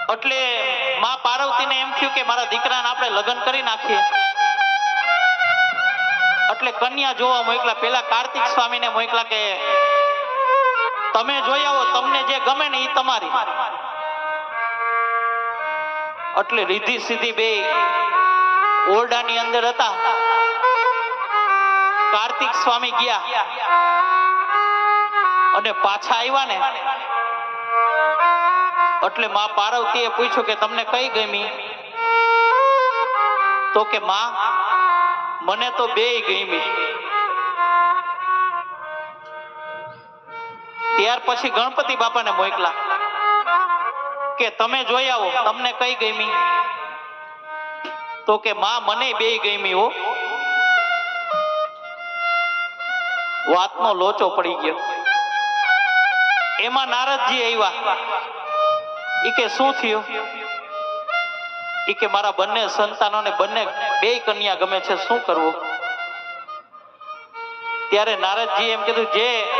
એટલે માં પાર્વતીને એમ થયું કે મારા દીકરાને આપણે લગ્ન કરી નાખીએ. એટલે કન્યા જોવા મોકલા. પેલા કાર્તિક સ્વામીને મોકલા કે તમે જોઈ આવો, તમને જે ગમે ને એ તમારી. એટલે રીધી સીધી બે ઓરડાની અંદર હતા. કાર્તિક સ્વામી ગયા અને પાછા આવ્યા ને એટલે માં પાર્વતીએ પૂછ્યું કે તમને કઈ ગમી? તો કે માં મને તો બેય ગમી. ત્યાર પછી ગણપતિ બાપાને મોકલા કે તમે જોઈ આવો, તમને કઈ ગમી? તો કે માં મને બેય ગમી હો. વાતનો લોચો પડી ગયો. એમાં નારદજી આવ્યા. ઈ કે શું થયું? ઈ કે મારા બંને સંતાનોને બંને બેય કન્યા ગમે છે, શું કરવું? ત્યારે નારદજી એમ કીધું, જે